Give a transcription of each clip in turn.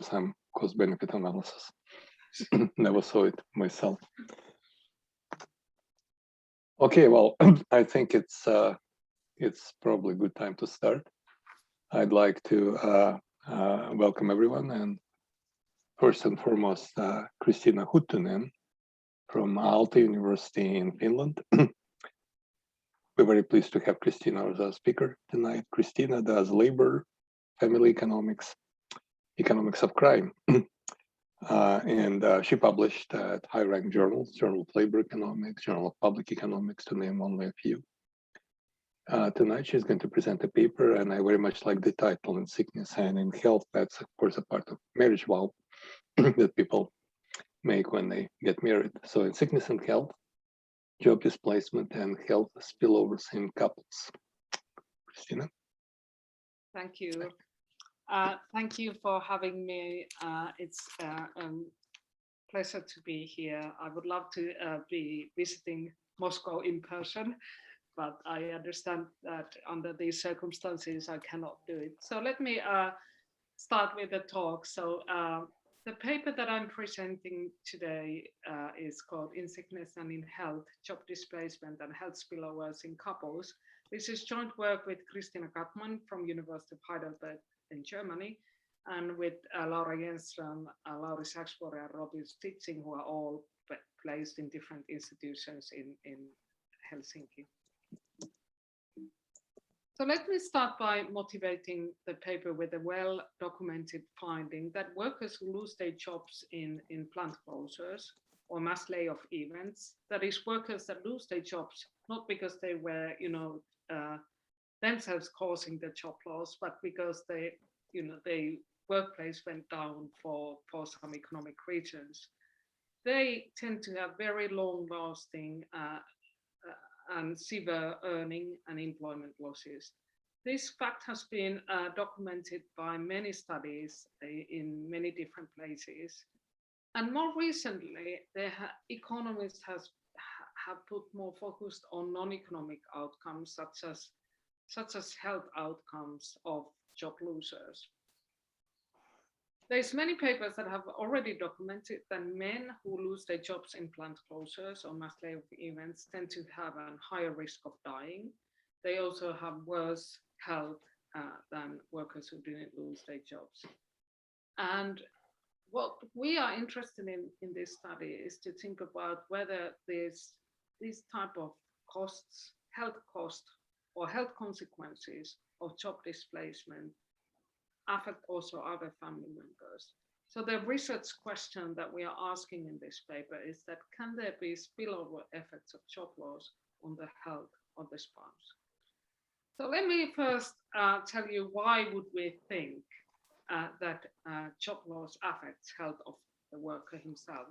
because I'm cost-benefit analysis. Never saw it myself. Okay, well, I think it's probably a good time to start. I'd like to welcome everyone, and first and foremost, Kristiina Huttunen from Aalto University in Finland. We're very pleased to have Kristiina as our speaker tonight. Kristiina does labor, family economics, economics of crime, and she published at high-ranked journals, Journal of Labor Economics, Journal of Public Economics, to name only a few. Tonight she's going to present a paper, and I very much like the title, In Sickness and in Health. That's of course a part of marriage vow that people make when they get married. So in sickness and health, job displacement and health spillovers in couples. Kristiina. Thank you. Thank you for having me. It's a pleasure to be here. I would love to be visiting Moscow in person, but I understand that under these circumstances, I cannot do it. So let me start with the talk. So the paper that I'm presenting today is called In Sickness and in Health, Job Displacement and Health Spillovers in Couples. This is joint work with Kristiina Huttunen from University of Heidelberg in Germany, and with Laura Jenström, Lauri Saxborg, and Robin Stitzing, who are all placed in different institutions in Helsinki. So let me start by motivating the paper with a well-documented finding that workers who lose their jobs in plant closures or mass layoff events, that is, workers that lose their jobs not because they were, themselves causing the job loss, but because their workplace went down for some economic reasons. They tend to have very long-lasting and severe earning and employment losses. This fact has been documented by many studies in many different places. And more recently, economists have put more focus on non-economic outcomes, such as health outcomes of job losers. There's many papers that have already documented that men who lose their jobs in plant closures or mass layoff events tend to have a higher risk of dying. They also have worse health than workers who didn't lose their jobs. And what we are interested in this study is to think about whether these type of costs, health cost or health consequences of job displacement affect also other family members. So the research question that we are asking in this paper is that, can there be spillover effects of job loss on the health of the spouse? So let me first tell you why would we think that job loss affects health of the worker himself.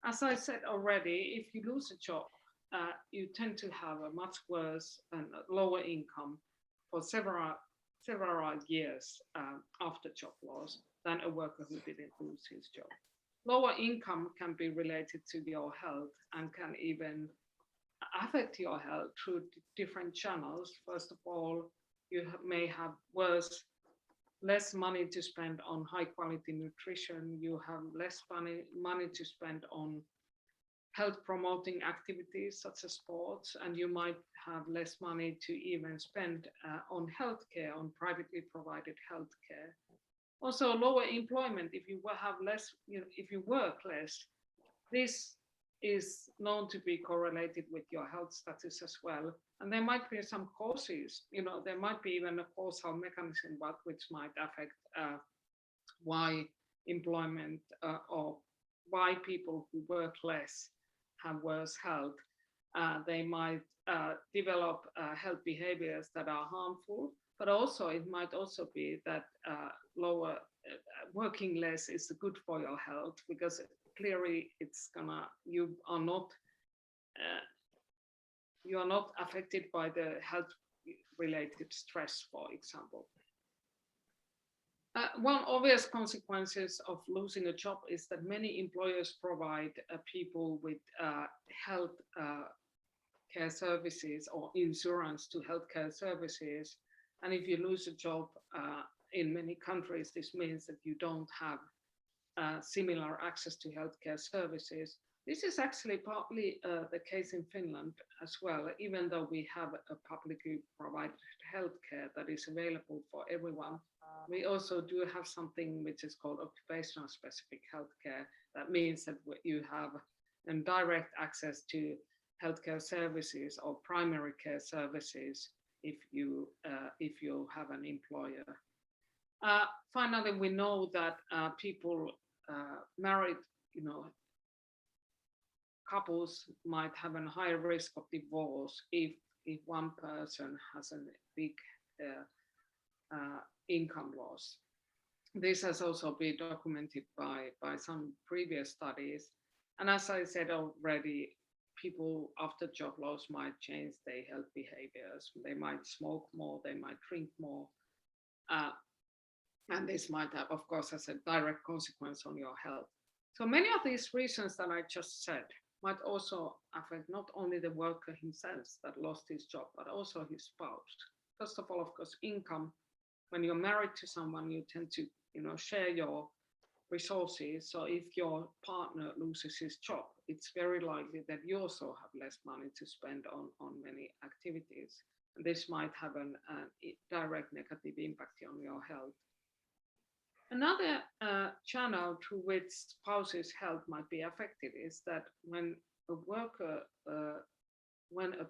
As I said already, if you lose a job, you tend to have a much worse and lower income for several years after job loss than a worker who didn't lose his job. Lower income can be related to your health and can even affect your health through different channels. First of all, you may have less money to spend on high quality nutrition. You have less money to spend on health promoting activities such as sports, and you might have less money to even spend on healthcare, on privately provided healthcare. Also, lower employment if you have less, if you work less. This is known to be correlated with your health status as well. And there might be some causes, there might be even a causal mechanism which might affect why employment or why people who work less have worse health. They might develop health behaviors that are harmful, but also it might also be that lower working less is good for your health, because clearly you are not affected by the health related stress, for example. One obvious consequences of losing a job is that many employers provide people with health care services or insurance to healthcare services. And if you lose a job in many countries, this means that you don't have similar access to healthcare services. This is actually partly the case in Finland as well, even though we have a publicly provided healthcare that is available for everyone. We also do have something which is called occupational specific healthcare. That means that you have direct access to healthcare services or primary care services if you have an employer. Finally, we know that people married, couples might have a higher risk of divorce if one person has a big income loss. This has also been documented by some previous studies. And as I said already, people after job loss might change their health behaviors. They might smoke more, they might drink more. And this might have, of course, as a direct consequence on your health. So many of these reasons that I just said might also affect not only the worker himself that lost his job, but also his spouse. First of all, of course, income. When you're married to someone, you tend to, share your resources. So if your partner loses his job, it's very likely that you also have less money to spend on many activities. And this might have a direct negative impact on your health. Another channel through which spouse's health might be affected is that when a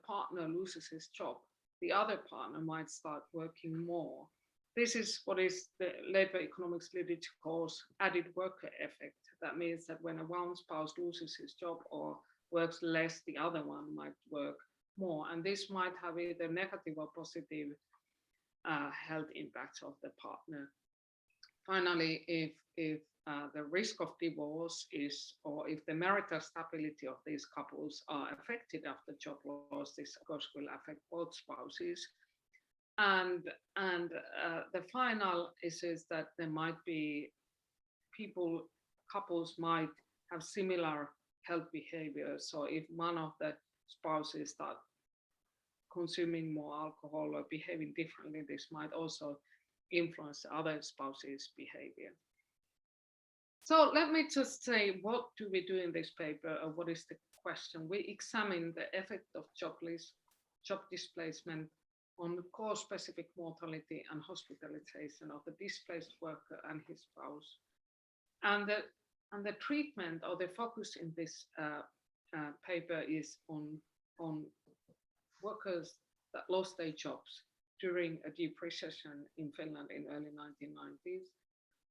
partner loses his job, the other partner might start working more. This is what is the labor economics literature calls added worker effect. That means that when one spouse loses his job or works less, the other one might work more. And this might have either negative or positive health impacts of the partner. Finally, if the risk of divorce is, or if the marital stability of these couples are affected after job loss, this of course will affect both spouses. And the final is that there might be couples might have similar health behaviors. So if one of the spouses start consuming more alcohol or behaving differently, this might also influence the other spouse's behavior. So let me just say, what do we do in this paper, or what is the question? We examine the effect of job displacement on the cause-specific mortality and hospitalization of the displaced worker and his spouse. And the treatment, or the focus in this paper, is on workers that lost their jobs during a deep recession in Finland in early 1990s.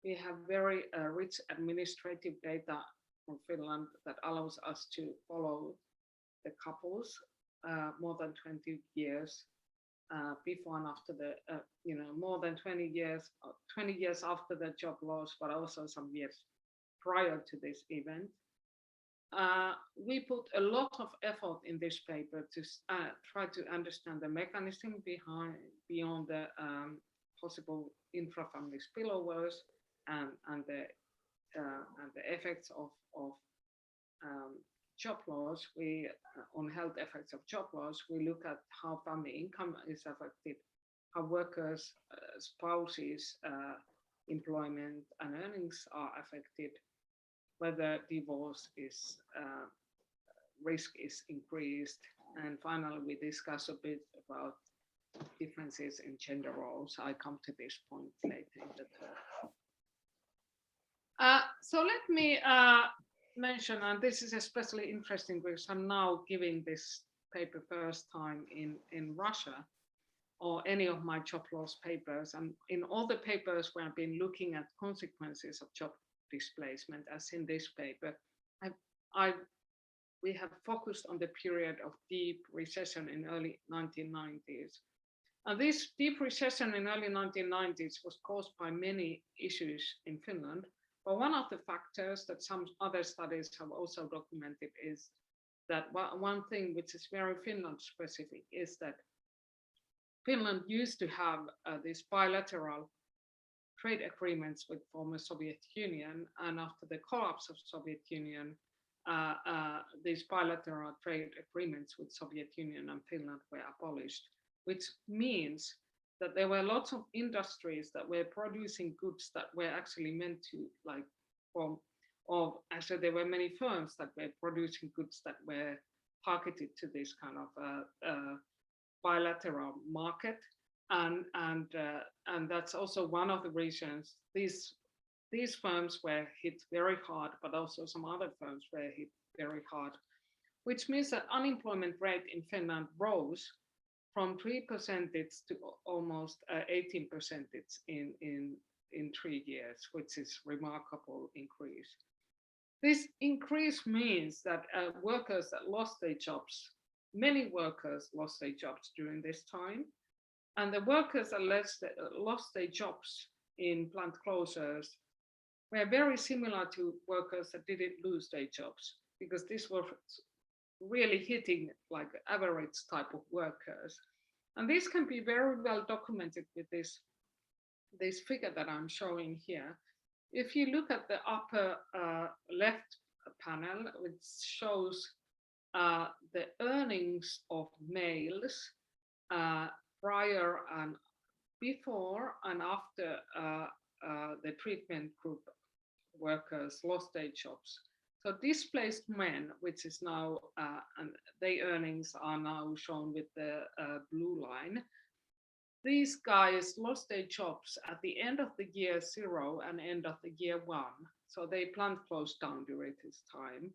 We have very rich administrative data from Finland that allows us to follow the couples more than 20 years before and after the, more than 20 years after the job loss, but also some years prior to this event. We put a lot of effort in this paper to try to understand the mechanism beyond the possible intra-family spillovers and the effects of job loss. On health effects of job loss, we look at how family income is affected, how workers, spouses, employment and earnings are affected, whether divorce risk is increased, and finally we discuss a bit about differences in gender roles. I come to this point later in the talk. So let me mention, and this is especially interesting because I'm now giving this paper first time in Russia, or any of my job loss papers. And in all the papers where I've been looking at consequences of job displacement, as in this paper, we have focused on the period of deep recession in early 1990s. And this deep recession in early 1990s was caused by many issues in Finland. But one of the factors that some other studies have also documented is that one thing which is very Finland specific is that Finland used to have these bilateral trade agreements with former Soviet Union, and after the collapse of Soviet Union, these bilateral trade agreements with Soviet Union and Finland were abolished, which means that there were lots of industries that were producing goods that were actually meant to of actually there were many firms that were producing goods that were targeted to this kind of bilateral market, and that's also one of the reasons these firms were hit very hard, but also some other firms were hit very hard, which means that unemployment rate in Finland rose from 3% to almost 18% in 3 years, which is remarkable increase. This increase means that workers that lost their jobs, many workers lost their jobs during this time, and the workers that lost their jobs in plant closures were very similar to workers that didn't lose their jobs, because this was really hitting like average type of workers. And this can be very well documented with this figure that I'm showing here. If you look at the upper left panel, which shows the earnings of males prior and before and after the treatment group workers lost their jobs. So displaced men, which is now, and their earnings are now shown with the blue line. These guys lost their jobs at the end of the year 0 and end of the year 1. So they plant closed down during this time.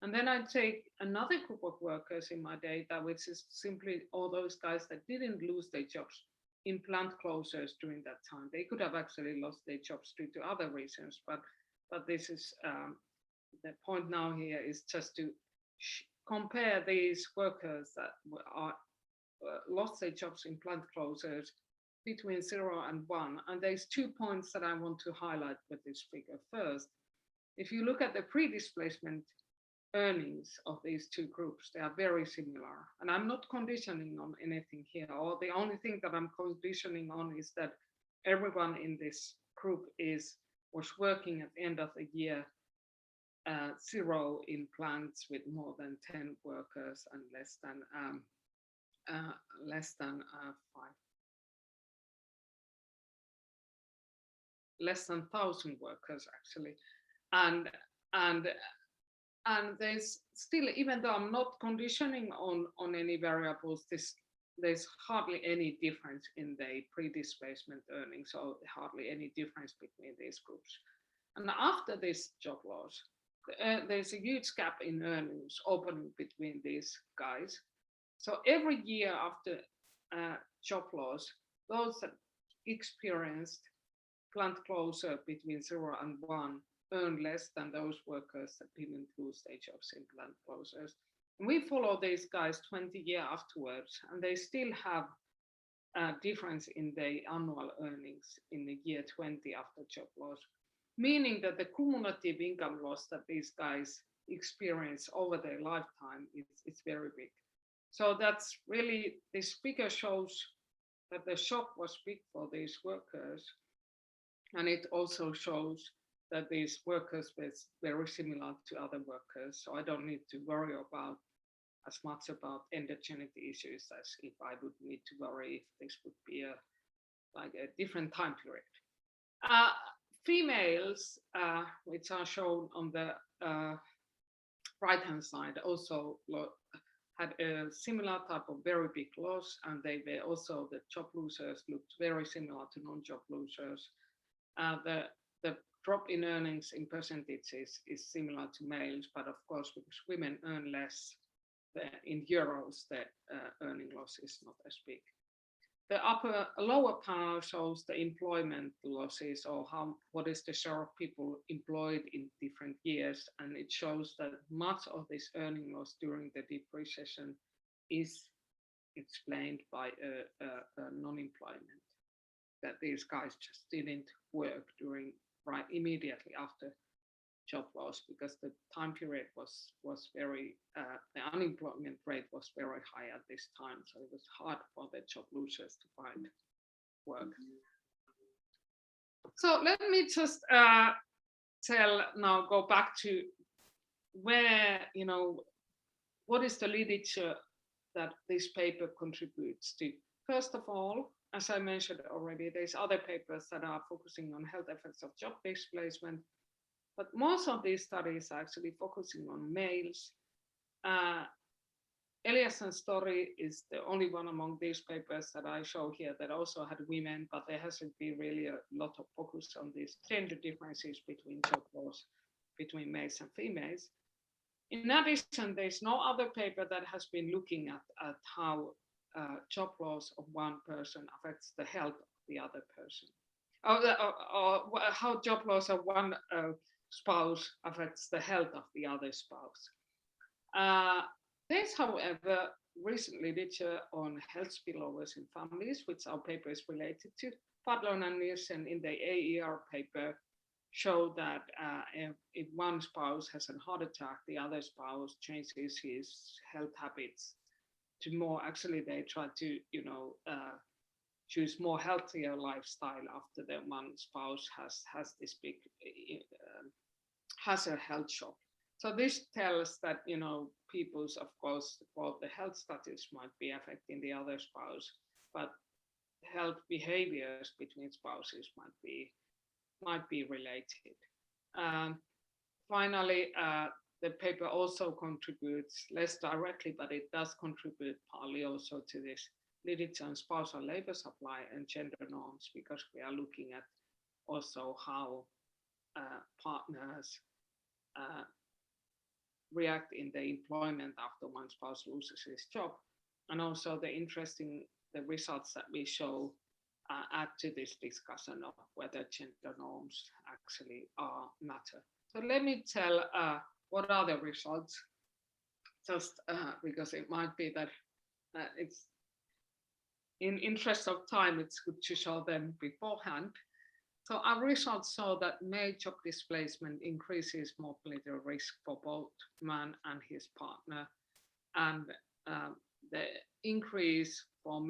And then I take another group of workers in my data, which is simply all those guys that didn't lose their jobs in plant closures during that time. They could have actually lost their jobs due to other reasons, but this is the point now here is just to compare these workers that are lost their jobs in plant closures between 0 and 1. And there's 2 points that I want to highlight with this figure. First, if you look at the pre-displacement earnings of these two groups, they are very similar. And I'm not conditioning on anything here, or the only thing that I'm conditioning on is that everyone in this group was working at the end of the year 0 in plants with more than 10 workers and less than 1,000 workers actually, and there's still, even though I'm not conditioning on any variables, there's hardly any difference in the pre-displacement earnings, or hardly any difference between these groups. And after this job loss, there's a huge gap in earnings opening between these guys. So every year after job loss, those that experienced plant closure between 0 and 1 earn less than those workers that didn't lose their jobs in plant closures. And we follow these guys 20 years afterwards, and they still have a difference in their annual earnings in the year 20 after job loss, meaning that the cumulative income loss that these guys experience over their lifetime is very big. So that's really, this figure shows that the shock was big for these workers. And it also shows that these workers were very similar to other workers. So I don't need to worry about as much about endogenic issues as if I would need to worry if this would be like a different time period. Females, which are shown on the right-hand side, also had a similar type of very big loss, and they were also, the job losers looked very similar to non-job losers. The drop in earnings in percentages is similar to males, but of course, because women earn less in euros, the earning loss is not as big. The lower panel shows the employment losses, or what is the share of people employed in different years, and it shows that much of this earning loss during the deep recession is explained by non-employment, that these guys just didn't work right immediately after job loss, because the time period was very, the unemployment rate was very high at this time, so it was hard for the job losers to find work. So let me just go back to where, what is the literature that this paper contributes to. First of all, as I mentioned already, there's other papers that are focusing on health effects of job displacement. But most of these studies are actually focusing on males. Eliasson's story is the only one among these papers that I show here that also had women, but there hasn't been really a lot of focus on these gender differences between job loss between males and females. In addition, there's no other paper that has been looking at how job loss of one person affects the health of the other person, or how job loss of one spouse affects the health of the other spouse. There's, however, recent literature on health spillovers in families, which our paper is related to. Fadlon and Nielsen in the AER paper show that if one spouse has a heart attack, the other spouse changes his health habits to more, actually they try to, choose more healthier lifestyle after the one spouse has this big, has a health shock. So this tells that, people's, of course, well, the health status might be affecting the other spouse, but health behaviors between spouses might be related. Finally, the paper also contributes less directly, but it does contribute partly also to this literature on spousal labor supply and gender norms, because we are looking at also how partners react in the employment after one spouse loses his job, and also the results that we show add to this discussion of whether gender norms actually matter. So let me tell what are the results, just because it might be that it's in interest of time, it's good to show them beforehand. So our results show that male job displacement increases mobility risk for both man and his partner, and the increase for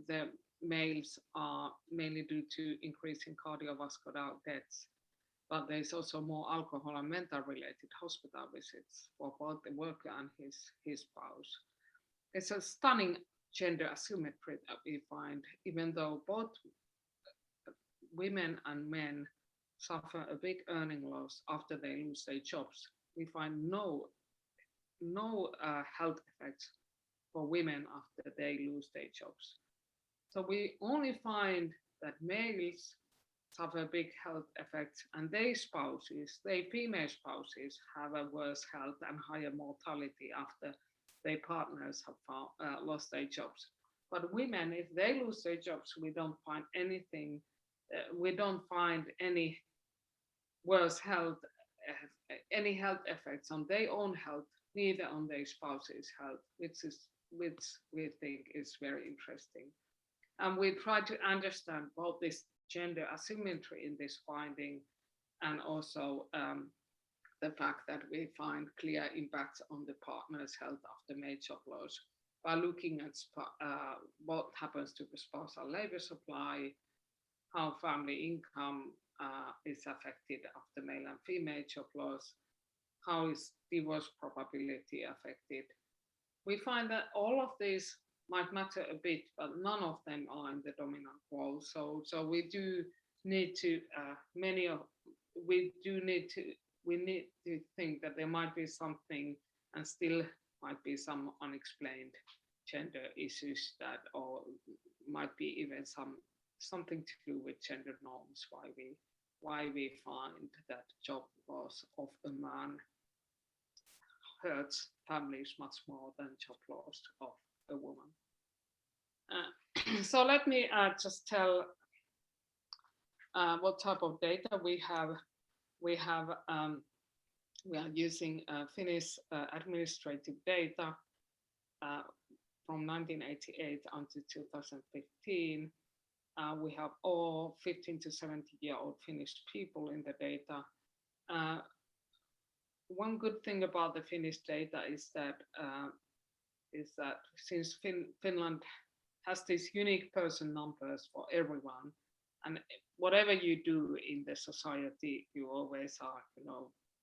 the males are mainly due to increase in cardiovascular deaths, but there's also more alcohol and mental related hospital visits for both the worker and his spouse. It's a stunning gender asymmetry that we find, even though both women and men suffer a big earning loss after they lose their jobs. We find no health effects for women after they lose their jobs. So we only find that males suffer big health effects, and their female spouses have a worse health and higher mortality after their partners have lost their jobs. But women, if they lose their jobs, we don't find anything. We don't find any worse health, any health effects on their own health, neither on their spouse's health, which we think is very interesting. And we try to understand both this gender asymmetry in this finding, and also the fact that we find clear impacts on the partner's health after major loss by looking at what happens to the spousal labor supply, how family income is affected after male and female job loss, how is divorce probability affected. We find that all of these might matter a bit, but none of them are in the dominant role. So we do need to we need to think that there might be something, and still might be some unexplained gender issues that, or might be even something to do with gender norms, why we find that job loss of a man hurts families much more than job loss of a woman. So let me just tell what type of data we have. We are using Finnish administrative data from 1988 until 2015. We have all 15 to 70-year-old Finnish people in the data. One good thing about the Finnish data is that since Finland has these unique person numbers for everyone, and whatever you do in the society, you always are,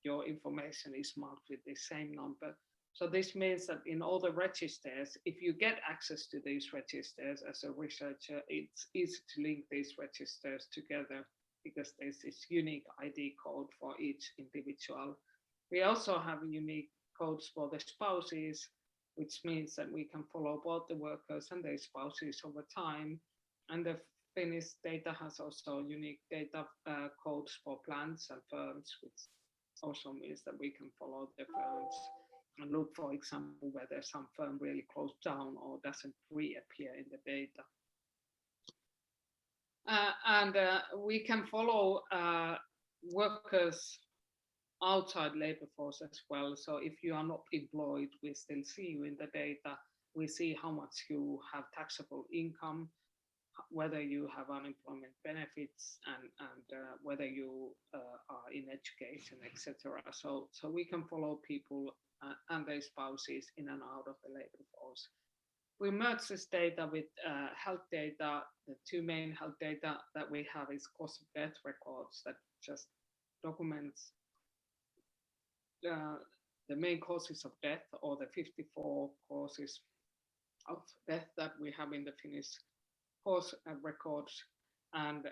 your information is marked with the same number. So this means that in all the registers, if you get access to these registers as a researcher, it's easy to link these registers together because there's this unique ID code for each individual. We also have unique codes for the spouses, which means that we can follow both the workers and their spouses over time. And the Finnish data has also unique data codes for plants and firms, which also means that we can follow the firms and look, for example, whether some firm really closed down or doesn't reappear in the data. And we can follow workers outside labor force as well. So if you are not employed, we still see you in the data. We see how much you have taxable income, whether you have unemployment benefits, and whether you are in education, etc. So we can follow people and their spouses in and out of the labor force. We merge this data with health data. The two main health data that we have is cause of death records that just documents the main causes of death, or the 54 causes of death that we have in the Finnish cause records. And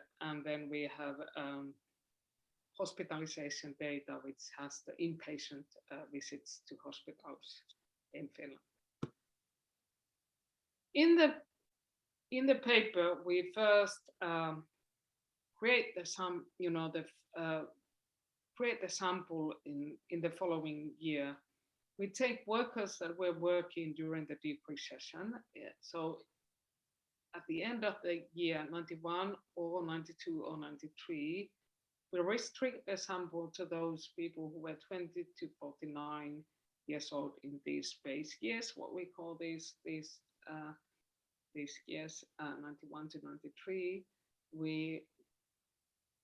then we have hospitalization data, which has the inpatient visits to hospitals in Finland. In the paper, we first create the create the sample in the following year. We take workers that were working during the deep recession. So at the end of the year 91 or 92 or 93, we restrict the sample to those people who were 20 to 49 years old in these base years, what we call these years, 91 to 93. We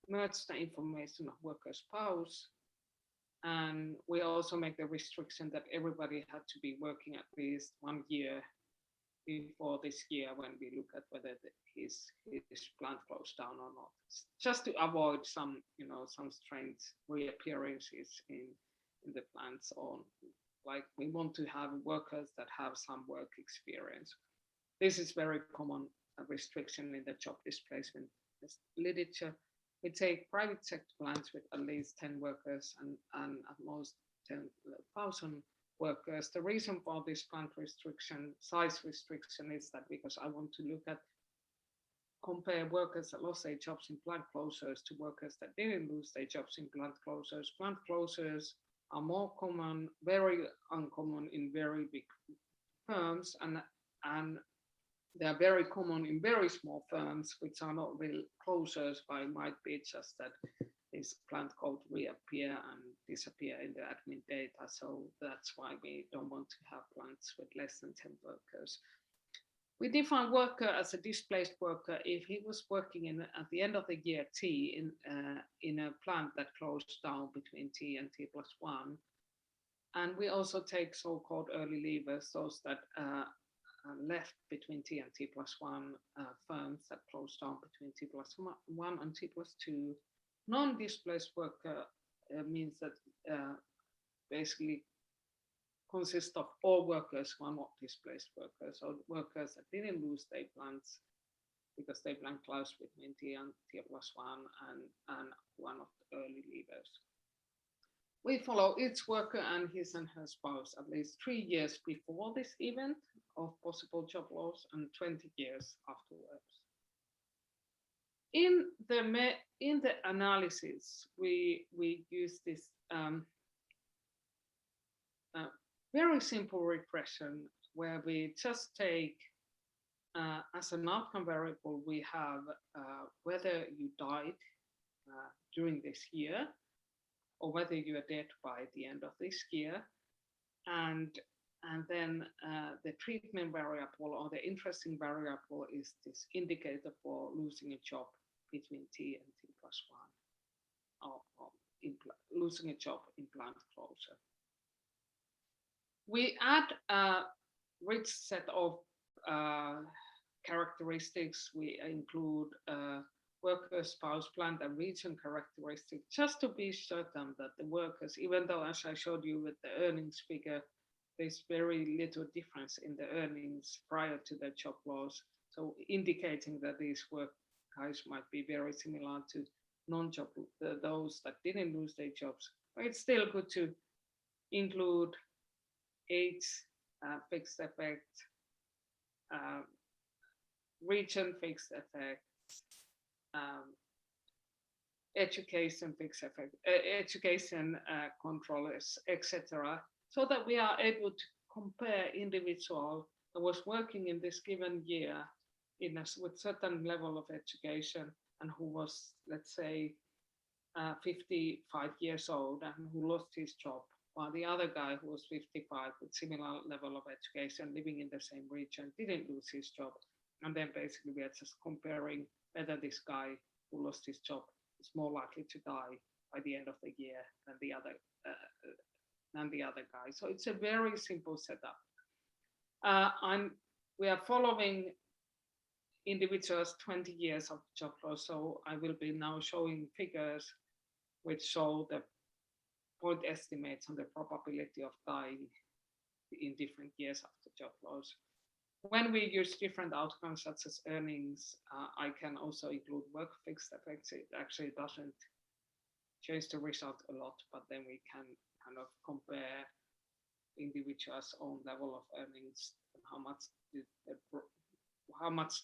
merge the information of worker spouse, and we also make the restriction that everybody had to be working at least 1 year before this year when we look at whether his plant closed down or not, just to avoid some strange reappearances in the plants, or like we want to have workers that have some work experience. This is very common restriction in the job displacement literature. We take private sector plants with at least 10 workers and at most 10,000 workers. The reason for this plant restriction, size restriction, is that because I want to look at, compare workers that lost their jobs in plant closures to workers that didn't lose their jobs in plant closures. Plant closures are more common, very uncommon in very big firms, and they are very common in very small firms, which are not real closures, but it might be just that this plant code reappear and disappear in the admin data. So that's why we don't want to have plants with less than 10 workers. We define worker as a displaced worker if he was working at the end of the year T in a plant that closed down between T and T+1. And we also take so-called early leavers, those that left between T and T+1 firms that closed down between T+1 and T+2. Non-displaced worker means that basically consists of all workers who are not displaced workers, or workers that didn't lose their plants because they plant closed between T and T+1 and one of the early leavers. We follow each worker and his and her spouse at least 3 years before this event of possible job loss and 20 years afterwards. In the analysis, we use this very simple regression where we just take as an outcome variable, we have whether you died during this year or whether you are dead by the end of this year, and then the treatment variable or the interesting variable is this indicator for losing a job between T and T+1, or losing a job in plant closure. We add a rich set of characteristics. We include worker, spouse, plant, and region characteristics, just to be certain that the workers, even though as I showed you with the earnings figure, there's very little difference in the earnings prior to the job loss. So indicating that these work guys might be very similar to non-job, those that didn't lose their jobs. But it's still good to include age, fixed effect, region fixed effect, education fixed effect, education controllers, etc., so that we are able to compare individual that was working in this given year with certain level of education and who was, let's say, 55 years old and who lost his job, while the other guy who was 55 with similar level of education living in the same region didn't lose his job. And then basically we are just comparing whether this guy who lost his job is more likely to die by the end of the year than the other guy. So it's a very simple setup. We are following individuals 20 years of job loss. So I will be now showing figures which show the point estimates on the probability of dying in different years after job loss. When we use different outcomes such as earnings, I can also include work fixed effects. It actually doesn't change the result a lot, but then we can kind of compare individuals' own level of earnings and how much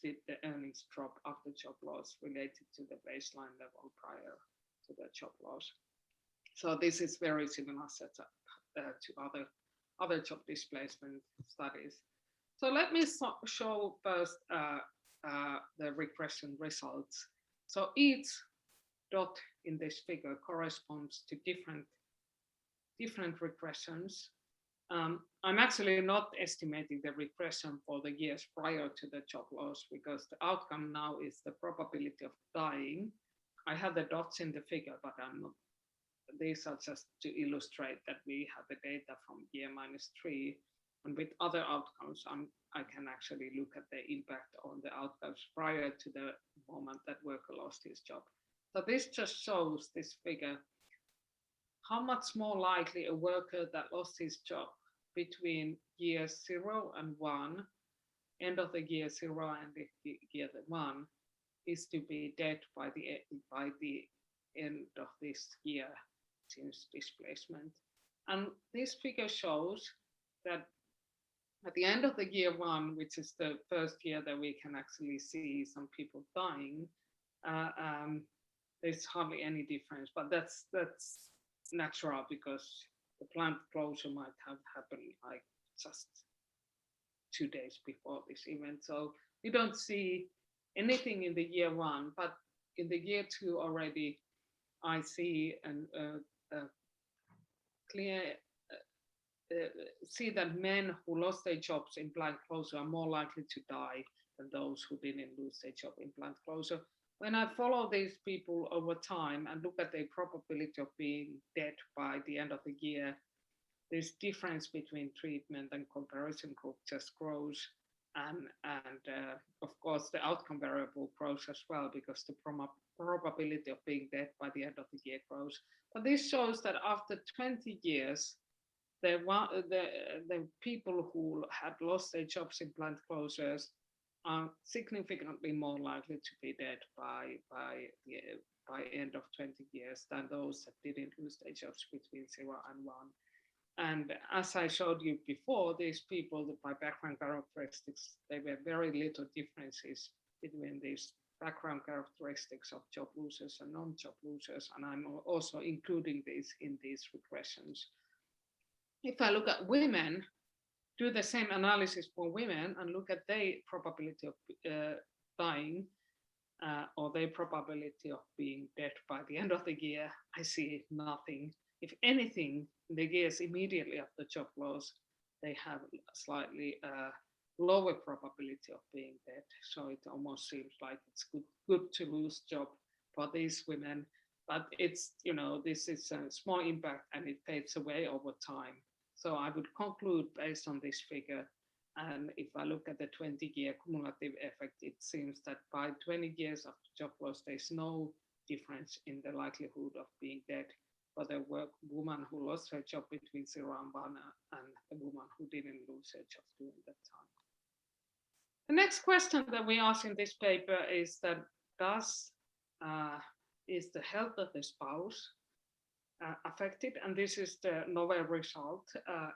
did the earnings drop after job loss related to the baseline level prior to the job loss. So this is very similar setup to other job displacement studies. So let me show first the regression results. So each dot in this figure corresponds to different regressions. I'm actually not estimating the regression for the years prior to the job loss because the outcome now is the probability of dying. I have the dots in the figure, but I'm not. These are just to illustrate that we have the data from year -3. And with other outcomes, I can actually look at the impact on the outcomes prior to the moment that worker lost his job. So this just shows this figure, how much more likely a worker that lost his job between year 0 and 1, end of the year 0 and the year 1, is to be dead by the end of this year since displacement. And this figure shows that at the end of the year 1, which is the first year that we can actually see some people dying, there's hardly any difference, but that's natural because the plant closure might have happened like just 2 days before this event. So we don't see anything in the year 1, but in the year 2 already, I see see that men who lost their jobs in plant closure are more likely to die than those who didn't lose their job in plant closure. When I follow these people over time and look at their probability of being dead by the end of the year, this difference between treatment and comparison group just grows. And of course, the outcome variable grows as well because the probability of being dead by the end of the year grows. But this shows that after 20 years, the people who had lost their jobs in plant closures are significantly more likely to be dead by end of 20 years than those that didn't lose their jobs between 0 and 1. And as I showed you before, these people, by background characteristics, there were very little differences between these background characteristics of job losers and non-job losers. And I'm also including these in these regressions. If I look at women, do the same analysis for women and look at their probability of dying or their probability of being dead by the end of the year, I see nothing. If anything, in the years immediately after job loss, they have a slightly lower probability of being dead. So it almost seems like it's good to lose job for these women, but it's, this is a small impact and it fades away over time. So I would conclude based on this figure. And if I look at the 20-year cumulative effect, it seems that by 20 years after job loss, there's no difference in the likelihood of being dead for the woman who lost her job between 0 and 1 and the woman who didn't lose her job during that time. The next question that we ask in this paper is that does is the health of the spouse affected, and this is the novel result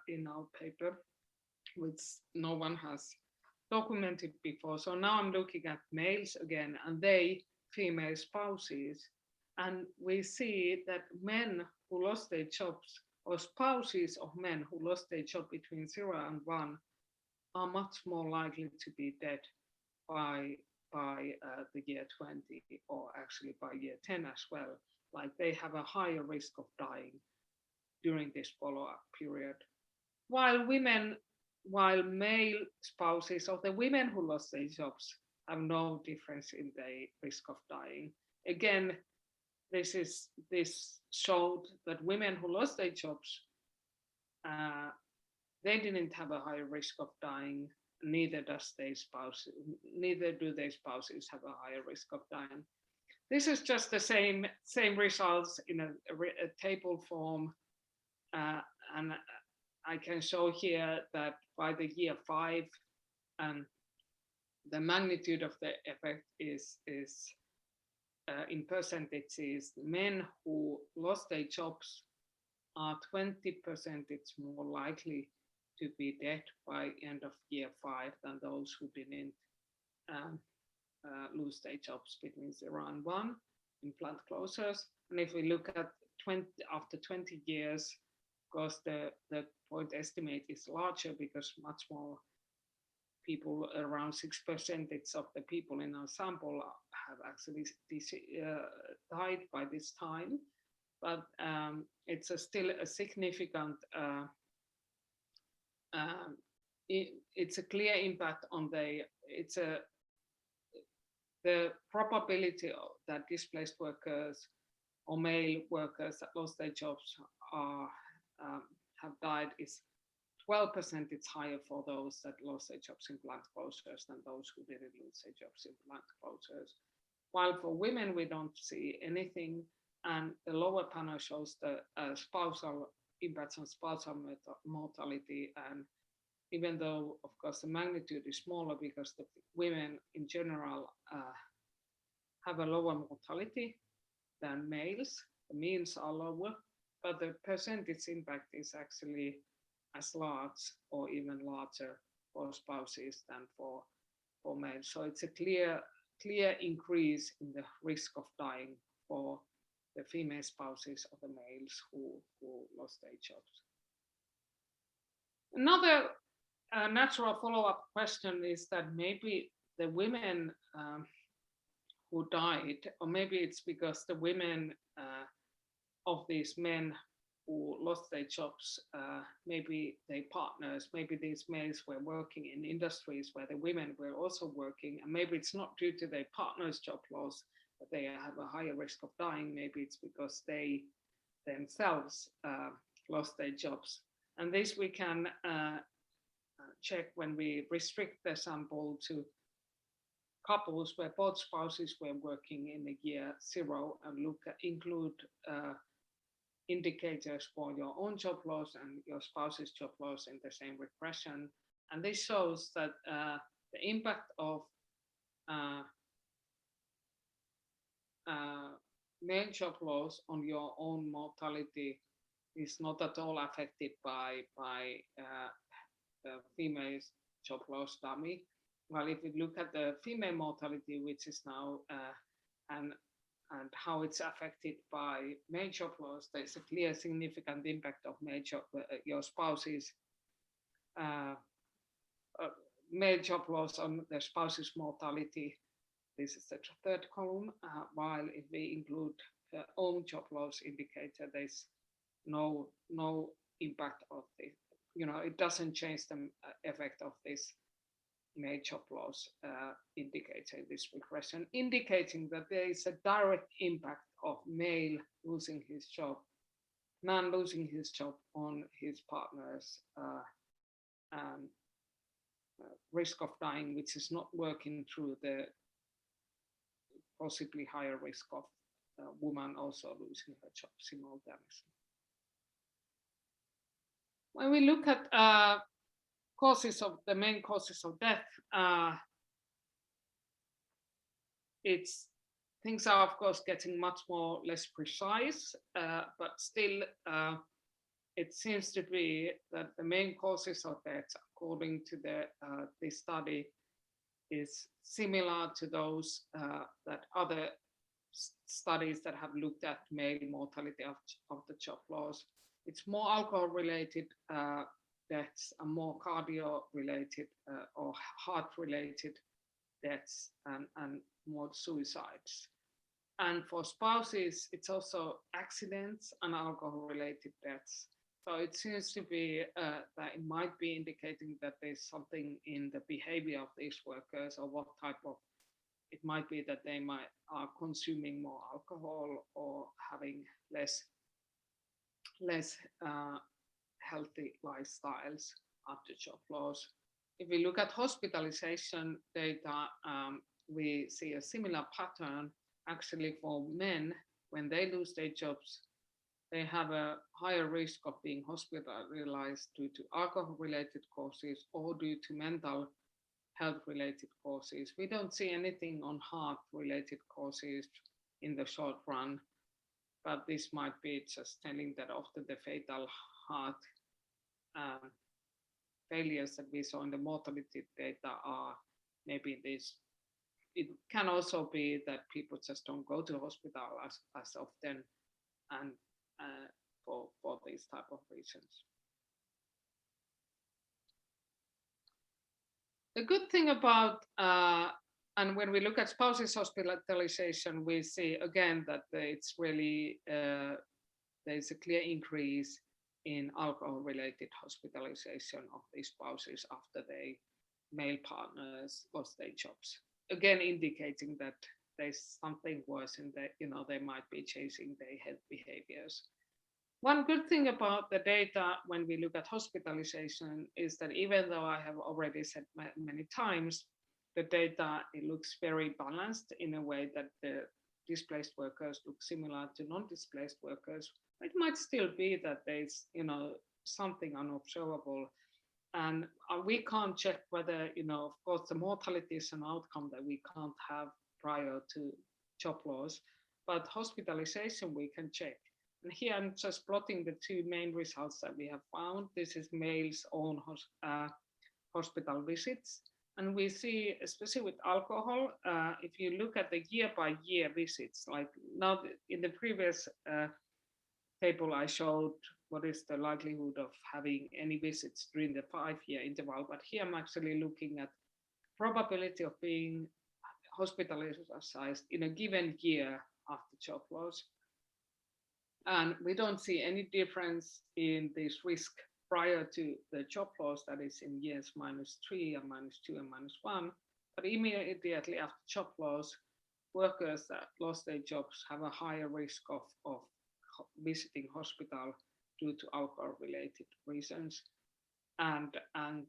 in our paper, which no one has documented before. So now I'm looking at males again, and they female spouses, and we see that men who lost their jobs, or spouses of men who lost their job between 0 and 1, are much more likely to be dead by the year 20, or actually by year 10 as well. Like they have a higher risk of dying during this follow-up period. While male spouses of the women who lost their jobs have no difference in the risk of dying. Again, this showed that women who lost their jobs, they didn't have a higher risk of dying. Neither do their spouses have a higher risk of dying. This is just the same results in a table form, and I can show here that by the year 5, the magnitude of the effect is in percentages. Men who lost their jobs are 20% more likely to be dead by end of year 5 than those who didn't lose their jobs between 0 and 1 in plant closures. And if we look at after 20 years, of course the point estimate is larger because much more people, around 6% of the people in our sample have actually died by this time. But it's still a significant it's a clear impact on the probability that displaced workers or male workers that lost their jobs have died is 12%. It's higher for those that lost their jobs in plant closures than those who didn't lose their jobs in plant closures. While for women, we don't see anything, and the lower panel shows the spousal impacts on spousal mortality. And even though, of course, the magnitude is smaller because the women in general have a lower mortality than males, the means are lower, but the percentage impact is actually as large or even larger for spouses than for males. So it's a clear increase in the risk of dying for the female spouses of the males who lost their jobs. Another natural follow-up question is that maybe the women who died, or maybe it's because the women of these men who lost their jobs, maybe their partners, maybe these males were working in industries where the women were also working, and maybe it's not due to their partner's job loss that they have a higher risk of dying. Maybe it's because they themselves lost their jobs. And this we can check when we restrict the sample to couples where both spouses were working in the year 0 and include indicators for your own job loss and your spouse's job loss in the same regression. And this shows that the impact of male job loss on your own mortality is not at all affected by female job loss dummy. Well, if we look at the female mortality, which is now and how it's affected by male job loss, there's a clear significant impact of your spouse's male job loss on the spouse's mortality. This is the third column, while if we include own job loss indicator, there's no impact of this. It doesn't change the effect of this male job loss indicator in this regression, indicating that there is a direct impact of male losing his job, man losing his job on his partner's risk of dying, which is not working through the possibly higher risk of woman also losing her job simultaneously. When we look at the main causes of death, it's things are, of course, getting much more less precise, but still, it seems to be that the main causes of death, according to this study, is similar to those that other studies that have looked at male mortality of the job loss. It's more alcohol-related deaths and more cardio-related or heart-related deaths and more suicides. And for spouses, it's also accidents and alcohol-related deaths. So it seems to be that it might be indicating that there's something in the behavior of these workers, or what type of, it might be that they are consuming more alcohol or having less healthy lifestyles after job loss. If we look at hospitalization data, we see a similar pattern. Actually, for men, when they lose their jobs, they have a higher risk of being hospitalized due to alcohol-related causes or due to mental health-related causes. We don't see anything on heart-related causes in the short run, but this might be just telling that often the fatal heart failures that we saw in the mortality data are maybe this. It can also be that people just don't go to hospital as often, and for these type of reasons. The good thing about, and when we look at spouses hospitalization, we see again that it's really, there's a clear increase in alcohol-related hospitalization of these spouses after their male partners lost their jobs. Again, indicating that there's something worse in that, they might be changing their health behaviors. One good thing about the data when we look at hospitalization is that even though I have already said many times, the data, it looks very balanced in a way that the displaced workers look similar to non-displaced workers. It might still be that there's, something unobservable. And we can't check whether, of course, the mortality is an outcome that we can't have prior to job loss, but hospitalization we can check. And here I'm just plotting the two main results that we have found. This is males' own hospital visits. And we see, especially with alcohol, if you look at the year-by-year visits, like now in the previous table I showed what is the likelihood of having any visits during the 5-year interval, but here I'm actually looking at probability of being hospitalized in a given year after job loss. And we don't see any difference in this risk prior to the job loss, that is in years -3 and -2 and -1, but immediately after job loss, workers that lost their jobs have a higher risk of visiting hospital due to alcohol-related reasons. And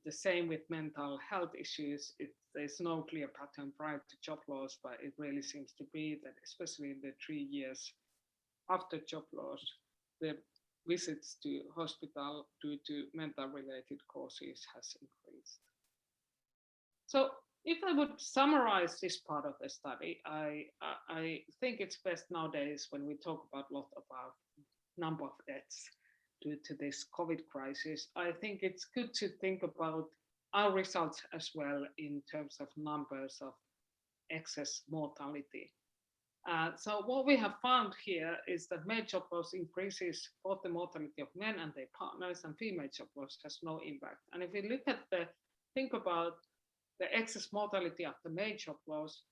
the same with mental health issues. There's no clear pattern prior to job loss, but it really seems to be that, especially in the 3 years after job loss, the visits to hospital due to mental related causes has increased. So if I would summarize this part of the study, I think it's best nowadays when we talk about a lot about number of deaths due to this COVID crisis, I think it's good to think about our results as well in terms of numbers of excess mortality. So what we have found here is that male job loss increases both the mortality of men and their partners, and female job loss has no impact. And if we look at think about the excess mortality after male job loss,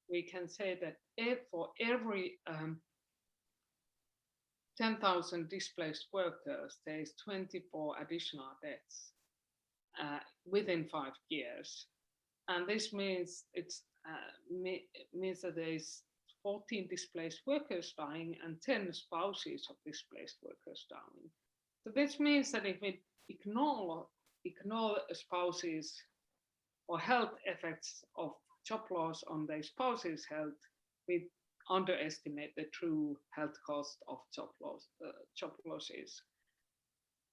we can say that for every 10,000 displaced workers, there is 24 additional deaths within 5 years. And this means means that there is 14 displaced workers dying and 10 spouses of displaced workers dying. So this means that if we ignore spouses or health effects of job loss on their spouse's health, we underestimate the true health cost of job losses.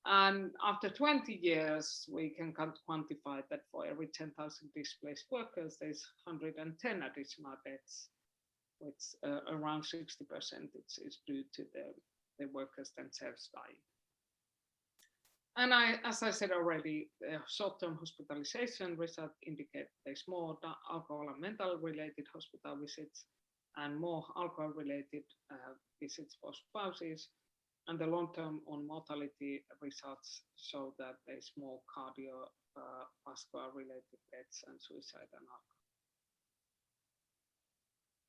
And after 20 years, we can quantify that for every 10,000 displaced workers, there's 110 additional deaths. which around 60% is due to the workers themselves dying. And as I said already, short-term hospitalization results indicate there's more alcohol and mental-related hospital visits and more alcohol-related visits for spouses. And the long-term on mortality results show that there's more cardiovascular-related deaths and suicide and alcohol.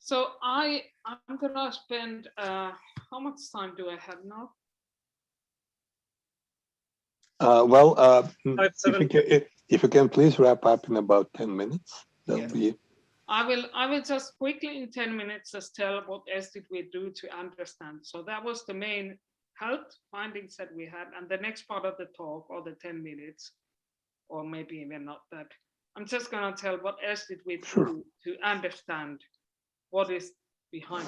So I'm gonna spend, how much time do I have now? If you can please wrap up in about 10 minutes, that'll be. I will just quickly in 10 minutes just tell what else did we do to understand. So that was the main health findings that we had. And the next part of the talk, or the 10 minutes, or maybe even not that, I'm just gonna tell what else did we do to understand what is behind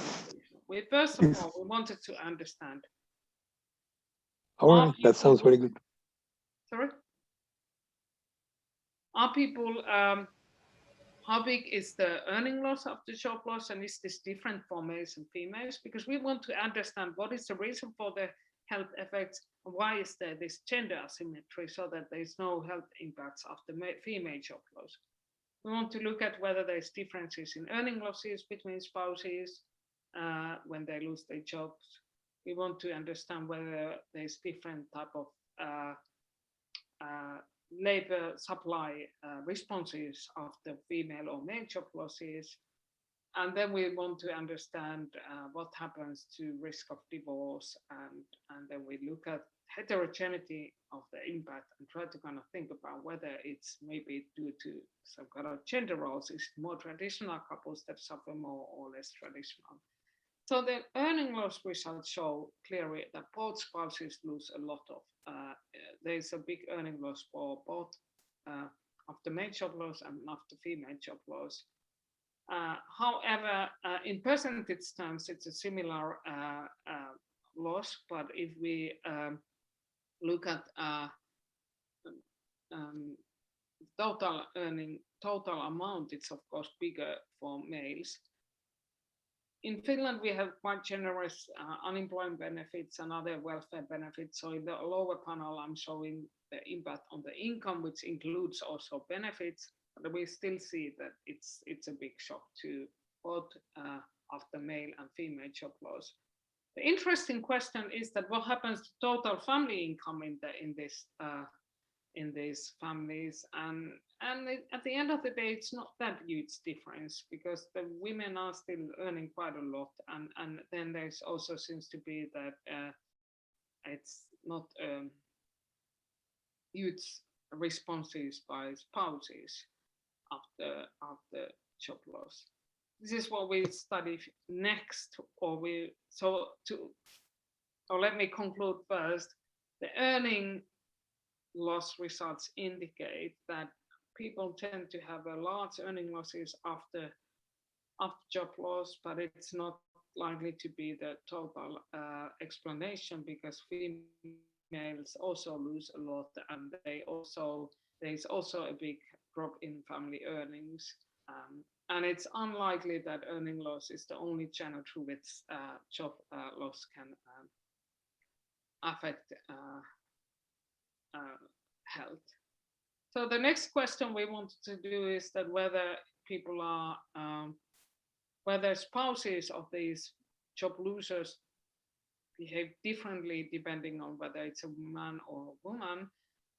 it. First of all, we wanted to understand. All right, that sounds very good. Sorry? Are people, how big is the earning loss after job loss, and is this different for males and females? Because we want to understand what is the reason for the health effects, and why is there this gender asymmetry, so that there's no health impacts after female job loss. We want to look at whether there's differences in earning losses between spouses when they lose their jobs. We want to understand whether there's different type of labor supply responses after female or male job losses. And then we want to understand what happens to risk of divorce, and then we look at heterogeneity of the impact and try to kind of think about whether it's maybe due to some kind of gender roles. Is it more traditional couples that suffer more or less traditional? So the earning loss results show clearly that both spouses lose a lot of, there's a big earning loss for both after male job loss and after female job loss. However, in percentage terms, it's a similar loss, but if we look at total amount, it's of course bigger for males. In Finland, we have quite generous unemployment benefits and other welfare benefits. So in the lower panel, I'm showing the impact on the income, which includes also benefits. But we still see that it's a big shock to both after male and female job loss. The interesting question is that what happens to total family income in these families, and at the end of the day, it's not that huge difference, because the women are still earning quite a lot, and then there's also seems to be that it's not huge responses by spouses after job loss. This is what we study next, so let me conclude first. The earning loss results indicate that people tend to have a large earning losses after job loss, but it's not likely to be the total explanation, because females also lose a lot, and there's also a big drop in family earnings, and it's unlikely that earning loss is the only channel through which job loss can affect health. So the next question we wanted to do is that whether people are, whether spouses of these job losers behave differently depending on whether it's a man or a woman.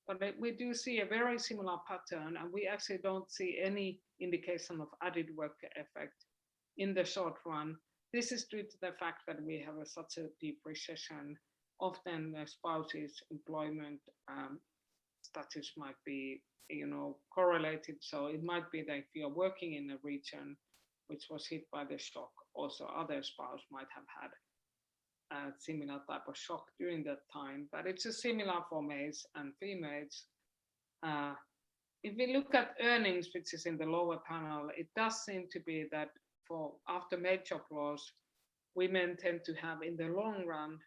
But we do see a very similar pattern, and we actually don't see any indication of added work effect in the short run. This is due to the fact that we have such a deep recession. Often the spouse's employment status might be, correlated. So it might be that if you're working in a region which was hit by the shock, also other spouse might have had a similar type of shock during that time. But it's a similar for males and females. If we look at earnings, which is in the lower panel, it does seem to be that for after male job loss, women tend to have, in the long run,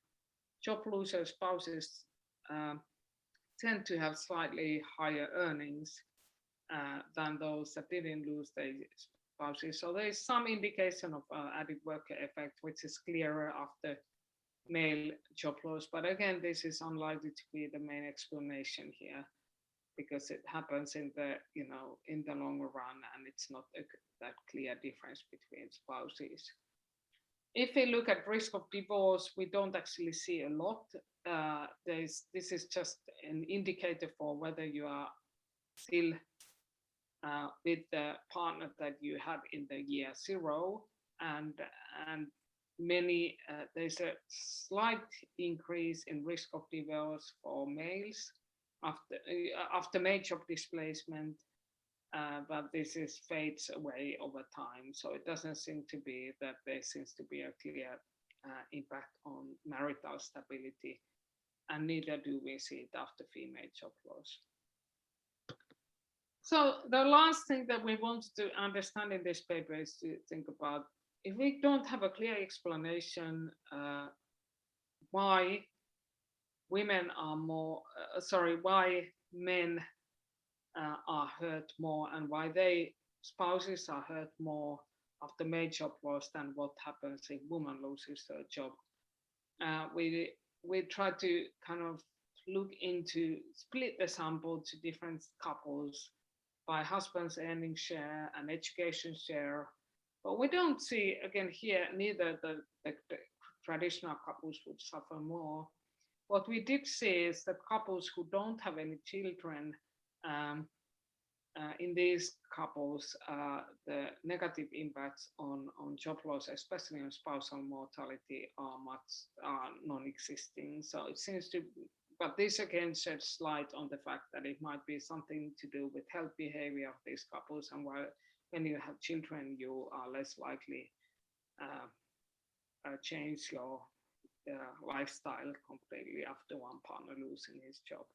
job loser spouses tend to have slightly higher earnings than those that didn't lose their spouses. So there is some indication of added worker effect, which is clearer after male job loss. But again, this is unlikely to be the main explanation here, because it happens in the in the longer run, and it's not that clear difference between spouses. If we look at risk of divorce, we don't actually see a lot. This is just an indicator for whether you are still with the partner that you had in the year 0, and many there's a slight increase in risk of divorce for males after major displacement, but this fades away over time. So it doesn't seem to be that there seems to be a clear impact on marital stability, and neither do we see it after female job loss. So the last thing that we want to understand in this paper is to think about, if we don't have a clear explanation why women are more, why men are hurt more, and why spouses are hurt more after male job loss than what happens if woman loses her job. We try to kind of look into, split the sample to different couples by husband's earning share and education share. But we don't see, again here, neither the traditional couples would suffer more. What we did see is that couples who don't have any children, in these couples, the negative impacts on job loss, especially on spousal mortality, are non-existing. So it seems to, but this again sheds light on the fact that it might be something to do with health behavior of these couples, and when you have children, you are less likely change your lifestyle completely after one partner losing his job.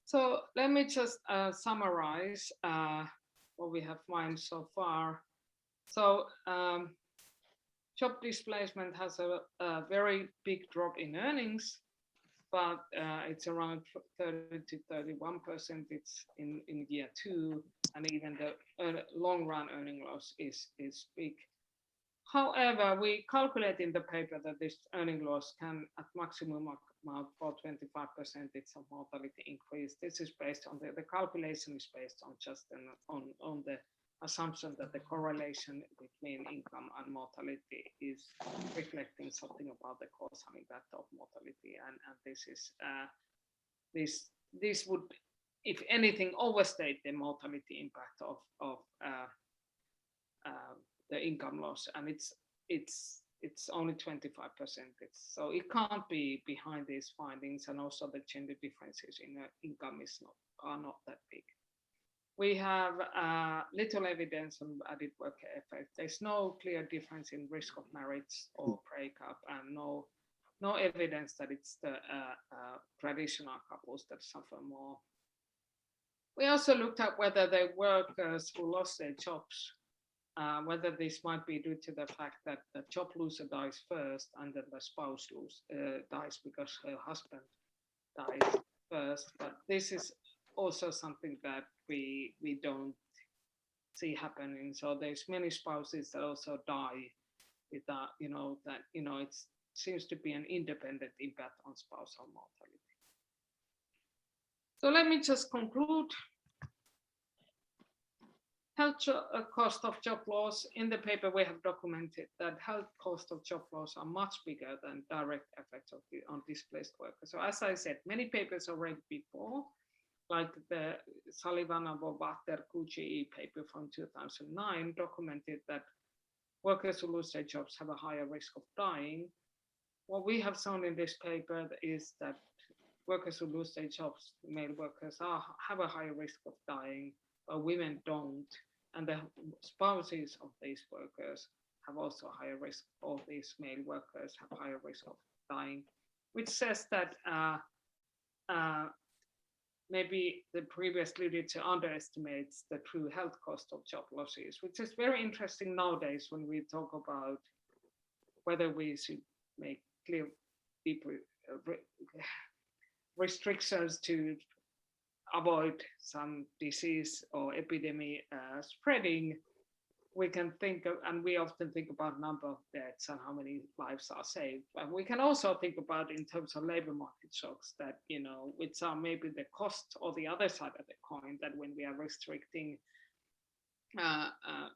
So let me just summarize what we have found so far. So job displacement has a very big drop in earnings, but it's around 30 to 31%. It's in year 2, and even the long run earning loss is big. However, we calculate in the paper that this earning loss can at maximum amount for 25% of mortality increase. This is based on the calculation is based on just on the assumption that the correlation between income and mortality is reflecting something about the causal impact of mortality, and this is this would, if anything, overstate the mortality impact of the income loss, and it's only 25%. So it can't be behind these findings, and also the gender differences in income are not that big. We have little evidence on added worker effect. There's no clear difference in risk of marriage or breakup, and no evidence that it's the traditional couples that suffer more. We also looked at whether the workers who lost their jobs, whether this might be due to the fact that the job loser dies first and then the spouse dies because her husband dies first. But this is also something that we don't see happening. So there's many spouses that also die without, it seems to be an independent impact on spousal mortality. So let me just conclude. Health cost of job loss. In the paper, we have documented that health cost of job loss are much bigger than direct effects on displaced workers. So as I said, many papers already before, like the Sullivan and Wachter QGE paper from 2009, documented that workers who lose their jobs have a higher risk of dying. What we have shown in this paper is that workers who lose their jobs, male workers, have a higher risk of dying, but women don't. And the spouses of these workers have also higher risk, all these male workers have higher risk of dying, which says that maybe the previous literature underestimates the true health cost of job losses, which is very interesting nowadays when we talk about whether we should make clear restrictions to avoid some disease or epidemic spreading, we can think of, and we often think about number of deaths and how many lives are saved. But we can also think about in terms of labor market shocks that, which are maybe the cost or the other side of the coin, that when we are restricting,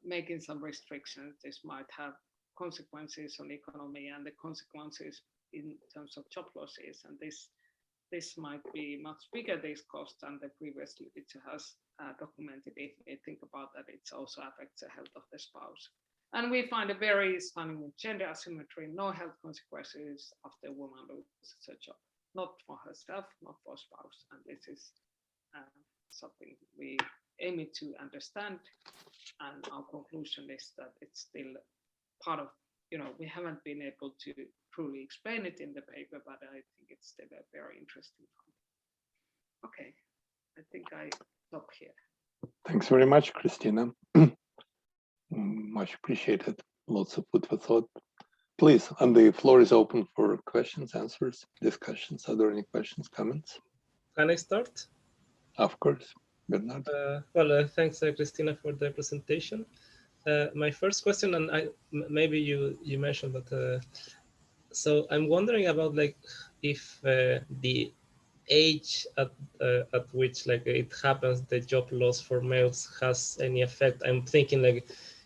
making some restrictions, this might have consequences on economy and the consequences in terms of job losses. And this might be much bigger, this cost, than the previous literature has documented. If you think about that, it also affects the health of the spouse. And we find a very stunning gender asymmetry, no health consequences after a woman loses her job, not for herself, not for spouse. And this is something we aim to understand. And our conclusion is that it's still part of, we haven't been able to truly explain it in the paper, but I think it's still a very interesting one. Okay, I think I stop here. Thanks very much, Kristiina. Much appreciated. Lots of food for thought. Please, and the floor is open for questions, answers, discussions. Are there any questions, comments? Can I start? Of course, Bernard. Thanks, Kristiina, for the presentation. My first question, and maybe you mentioned that. So I'm wondering about if the age at which it happens, the job loss for males has any effect. I'm thinking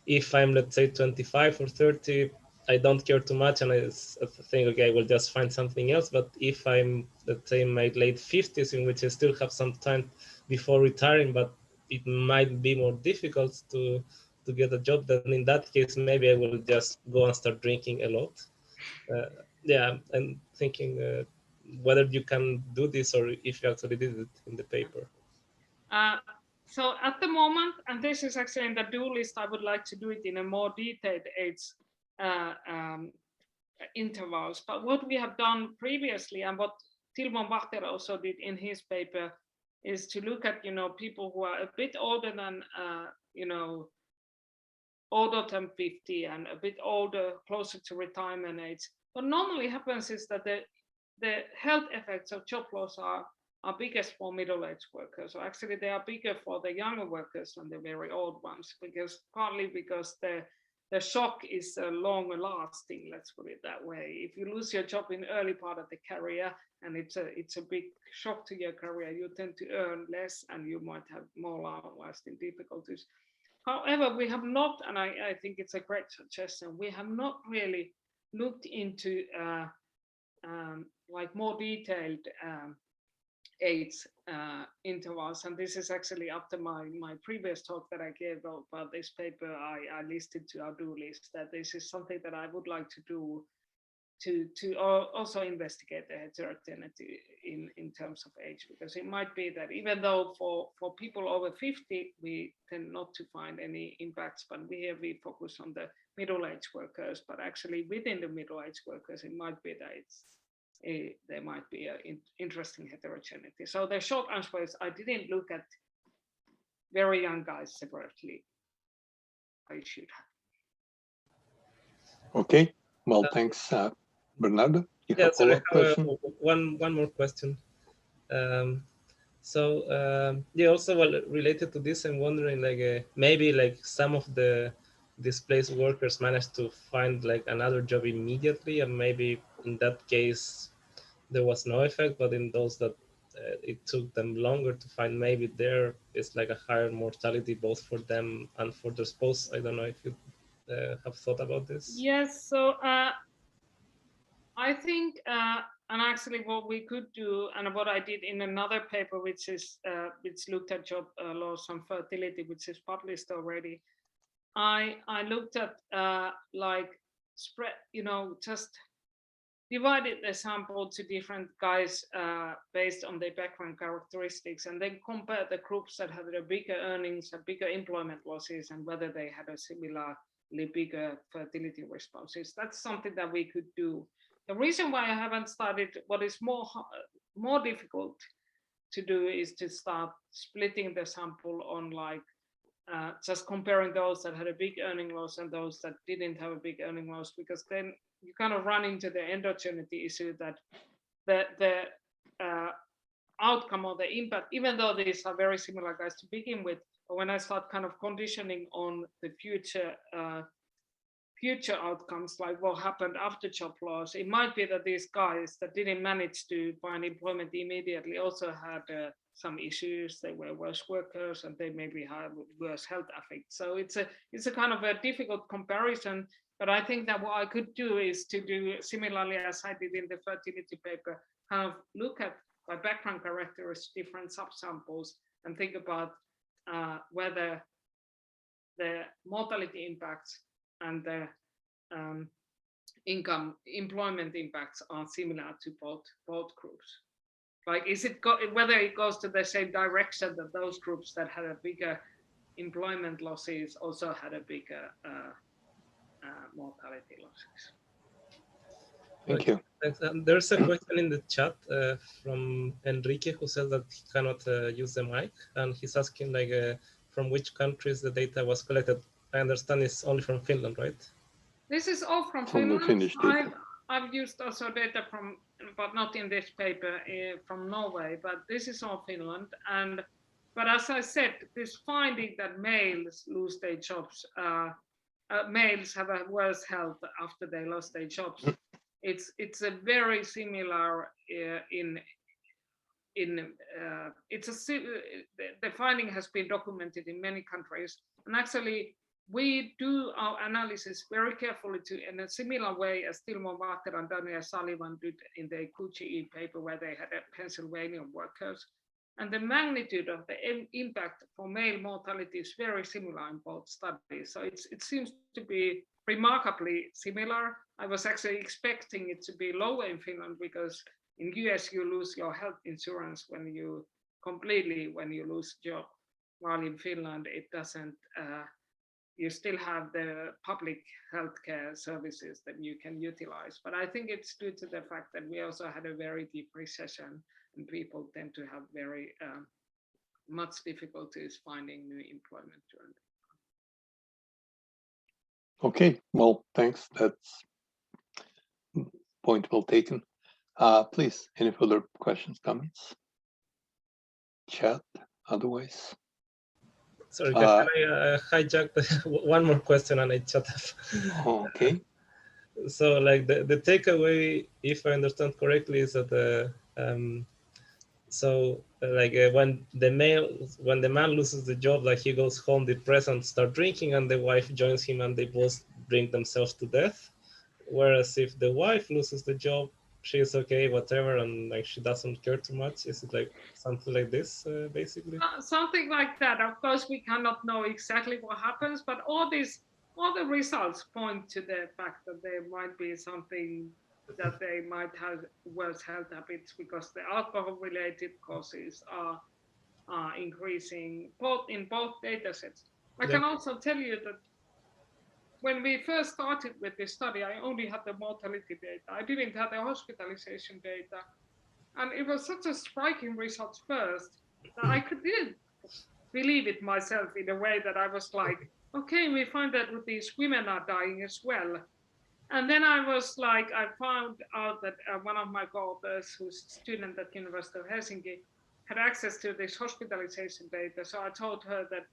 if I'm, let's say, 25 or 30, I don't care too much, and I think, okay, I will just find something else. But if I'm, let's say, in my late 50s, in which I still have some time before retiring, but it might be more difficult to get a job, then in that case, maybe I will just go and start drinking a lot. Yeah, I'm thinking whether you can do this or if you actually did it in the paper. So at the moment, and this is actually in the do list, I would like to do it in a more detailed age intervals. But what we have done previously, and what Tilman Wachter also did in his paper, is to look at people who are a bit older than older than 50 and a bit older, closer to retirement age. What normally happens is that the health effects of job loss are biggest for middle-aged workers. So actually they are bigger for the younger workers than the very old ones, partly because the shock is longer lasting, let's put it that way. If you lose your job in early part of the career and it's a big shock to your career, you tend to earn less and you might have more long-lasting difficulties. However, we have not, and I think it's a great suggestion, we have not really looked into more detailed age intervals. And this is actually after my previous talk that I gave about this paper, I listed to our do list that this is something that I would like to do to also investigate the heterogeneity in terms of age, because it might be that even though for people over 50 we tend not to find any impacts, but we focus on the middle-aged workers, but actually within the middle-aged workers it might be that there might be an interesting heterogeneity. So the short answer is I didn't look at very young guys separately. I should have. Okay, well, thanks. Bernardo, you have a follow-up question? One more question. Also related to this, I'm wondering maybe some of the displaced workers managed to find another job immediately, and maybe in that case there was no effect, but in those that it took them longer to find, maybe there is a higher mortality both for them and for their spouse. I don't know if you have thought about this. Yes, so I think, and actually what we could do, and what I did in another paper, which looked at job loss and fertility, which is published already, I looked at spread, just divided the sample to different guys based on their background characteristics, and then compared the groups that had a bigger earnings and bigger employment losses, and whether they had a similarly bigger fertility responses. That's something that we could do. The reason why I haven't started, what is more difficult to do, is to start splitting the sample on just comparing those that had a big earning loss and those that didn't have a big earning loss, because then you kind of run into the endogeneity issue that the outcome or the impact, even though these are very similar guys to begin with, but when I start kind of conditioning on the future outcomes, like what happened after job loss, it might be that these guys that didn't manage to find employment immediately also had some issues. They were worse workers and they maybe had worse health effects. So it's a kind of a difficult comparison. But I think that what I could do is to do similarly as I did in the fertility paper, kind of look at by background characteristics, different subsamples, and think about whether the mortality impacts and the employment impacts are similar to both groups. Like, whether it goes to the same direction that those groups that had a bigger employment losses also had a bigger mortality losses. Thank you. There's a question in the chat from Enrique, who says that he cannot use the mic, and he's asking like from which countries the data was collected. I understand it's only from Finland, right? This is all from From Finland. the Finnish data. I've used also data from, but not in this paper, from Norway, but this is all Finland. But as I said, this finding that males lose their jobs, males have a worse health after they lost their jobs. It's a very similar the finding has been documented in many countries, and actually we do our analysis very carefully in a similar way as Tilmo Vachter and Daniel Sullivan did in the QGE paper, where they had Pennsylvania workers. And the magnitude of the impact for male mortality is very similar in both studies. So it seems to be remarkably similar. I was actually expecting it to be lower in Finland, because in US you lose your health insurance when you lose job, while in Finland it doesn't. You still have the public healthcare services that you can utilize. But I think it's due to the fact that we also had a very deep recession, and people tend to have very much difficulties finding new employment during that time. Okay, well, thanks. That's point well taken. Please, any further questions, comments? Chat, otherwise. Sorry, can I hijack one more question and I shut up? Okay. So, like the takeaway, if I understand correctly, is that when the man loses the job, like he goes home depressed and start drinking, and the wife joins him, and they both drink themselves to death. Whereas if the wife loses the job, she's okay, whatever, and like she doesn't care too much. Is it like something like this, basically? Something like that. Of course, we cannot know exactly what happens, but all the results point to the fact that there might be something that they might have worse health habits, because the alcohol-related causes are increasing in both data sets. I can also tell you that when we first started with this study, I only had the mortality data. I didn't have the hospitalization data. And it was such a striking result first that I didn't believe it myself, in a way that I was like, okay, we find that these women are dying as well. And then I was like, I found out that one of my co-authors, who's a student at University of Helsinki, had access to this hospitalization data. So I told her that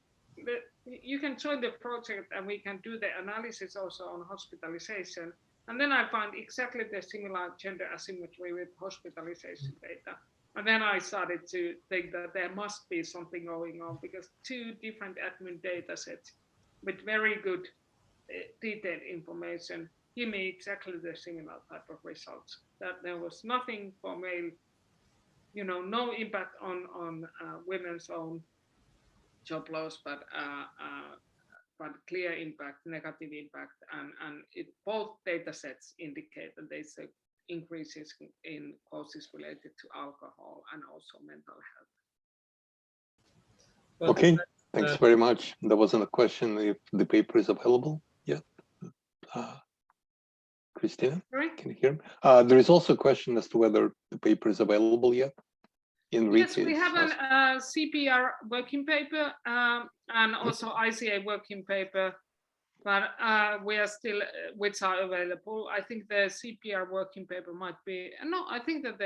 you can join the project and we can do the analysis also on hospitalization. And then I found exactly the similar gender asymmetry with hospitalization data. And then I started to think that there must be something going on, because two different admin data sets with very good detailed information give me exactly the similar type of results. That there was nothing for male, no impact on women's own job loss, but clear impact, negative impact, and both data sets indicate that there's increases in causes related to alcohol and also mental health. Okay, thanks very much. There wasn't a question if the paper is available yet. Kristiina, can you hear me? There is also a question as to whether the paper is available yet. Yes, we have a CPR working paper and also ICA working paper, but we are still, which are available. I think the CPR working paper might be, no, I think that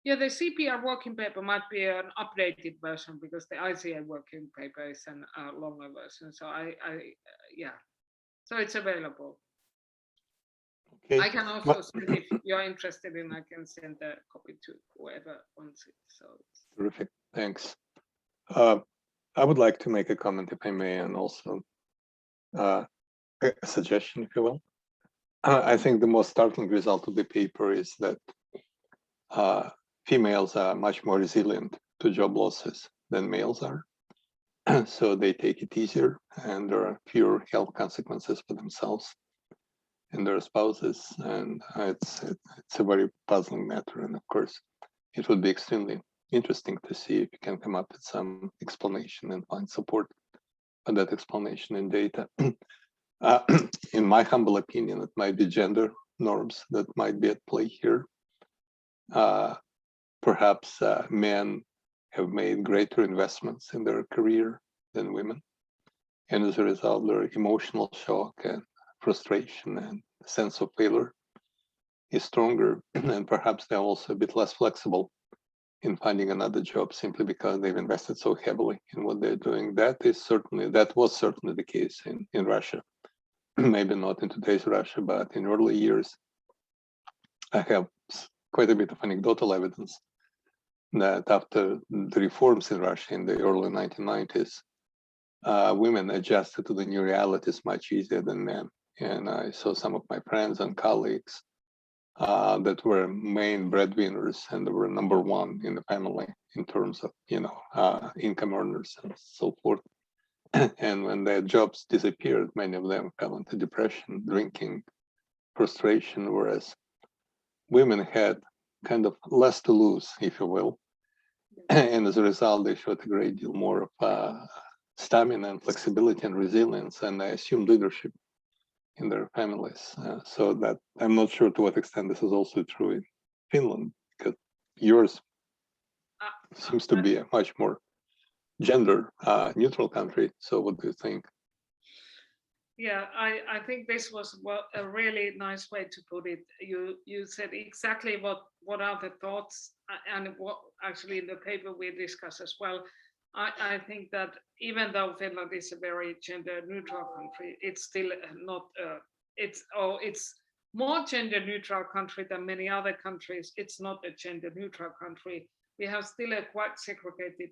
Yeah, the CPR working paper might be an updated version because the ICA working paper is a longer version. So yeah, so it's available. Okay. I can also send, if you're interested in, I can send a copy to whoever wants it. So terrific, thanks. I would like to make a comment, if I may, and also a suggestion, if you will. I think the most startling result of the paper is that females are much more resilient to job losses than males are. So they take it easier, and there are fewer health consequences for themselves and their spouses. And it's a very puzzling matter. And of course, it would be extremely interesting to see if you can come up with some explanation and find support for that explanation in data. In my humble opinion, it might be gender norms that might be at play here. Perhaps men have made greater investments in their career than women. And as a result, their emotional shock and frustration and sense of failure is stronger. And perhaps they're also a bit less flexible in finding another job simply because they've invested so heavily in what they're doing. That was certainly the case in Russia. Maybe not in today's Russia, but in early years, I have quite a bit of anecdotal evidence that after the reforms in Russia in the early 1990s, women adjusted to the new realities much easier than men. And I saw some of my friends and colleagues that were main breadwinners and they were number one in the family in terms of, income earners and so forth. And when their jobs disappeared, many of them fell into depression, drinking, frustration, whereas women had kind of less to lose, if you will. And as a result, they showed a great deal more of stamina and flexibility and resilience, and they assumed leadership in their families. So that I'm not sure to what extent this is also true in Finland, because yours seems to be a much more gender neutral country. So what do you think? yeah, I think this was a really nice way to put it. You said exactly what are the thoughts, and what actually in the paper we discuss as well. I think that even though Finland is a very gender neutral country, it's still not it's more gender neutral country than many other countries. It's not a gender neutral country. We have still a quite segregated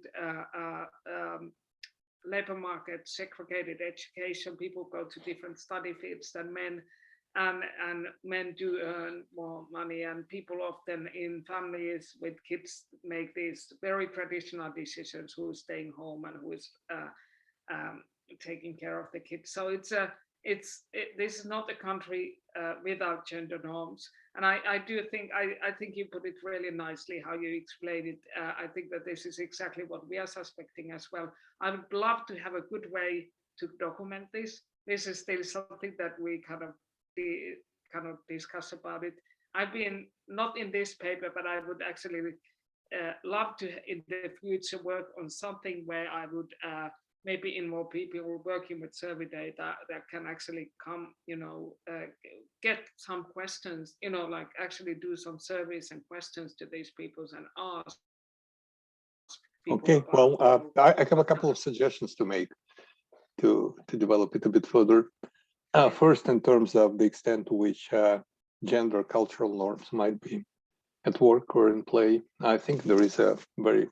labor market, segregated education. People go to different study fields than men, and men do earn more money, and people often in families with kids make these very traditional decisions: who's staying home and who is taking care of the kids. So this is not a country without gender norms. And I think you put it really nicely how you explained it. I think that this is exactly what we are suspecting as well. I would love to have a good way to document this. This is still something that we kind of discuss about it. I've been not in this paper, but I would actually love to in the future work on something where I would maybe involve people working with survey data that can actually come, get some questions, like actually do some surveys and questions to these people and ask. Okay, well, I have a couple of suggestions to make to develop it a bit further. First, in terms of the extent to which gender cultural norms might be at work or in play, I think there is a very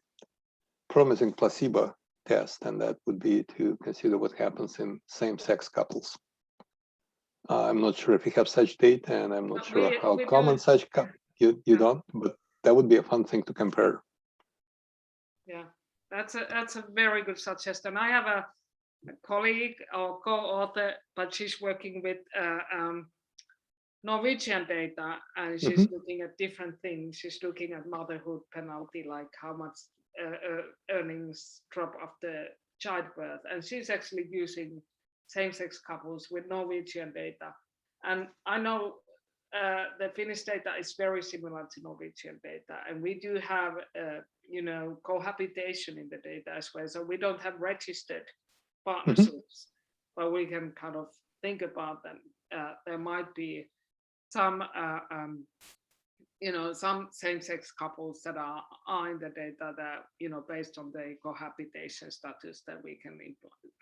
promising placebo test, and that would be to consider what happens in same-sex couples. I'm not sure if you have such data, and I'm not sure how common such you don't, but that would be a fun thing to compare. Yeah, that's a very good suggestion. I have a colleague or co-author, but she's working with Norwegian data, and she's looking at different things. She's looking at motherhood penalty, like how much earnings drop after childbirth, and she's actually using same-sex couples with Norwegian data. And I know the Finnish data is very similar to Norwegian data, and we do have cohabitation in the data as well. So we don't have registered partnerships, but we can kind of think about them. There might be some some same-sex couples that are in the data that, based on their cohabitation status, that we can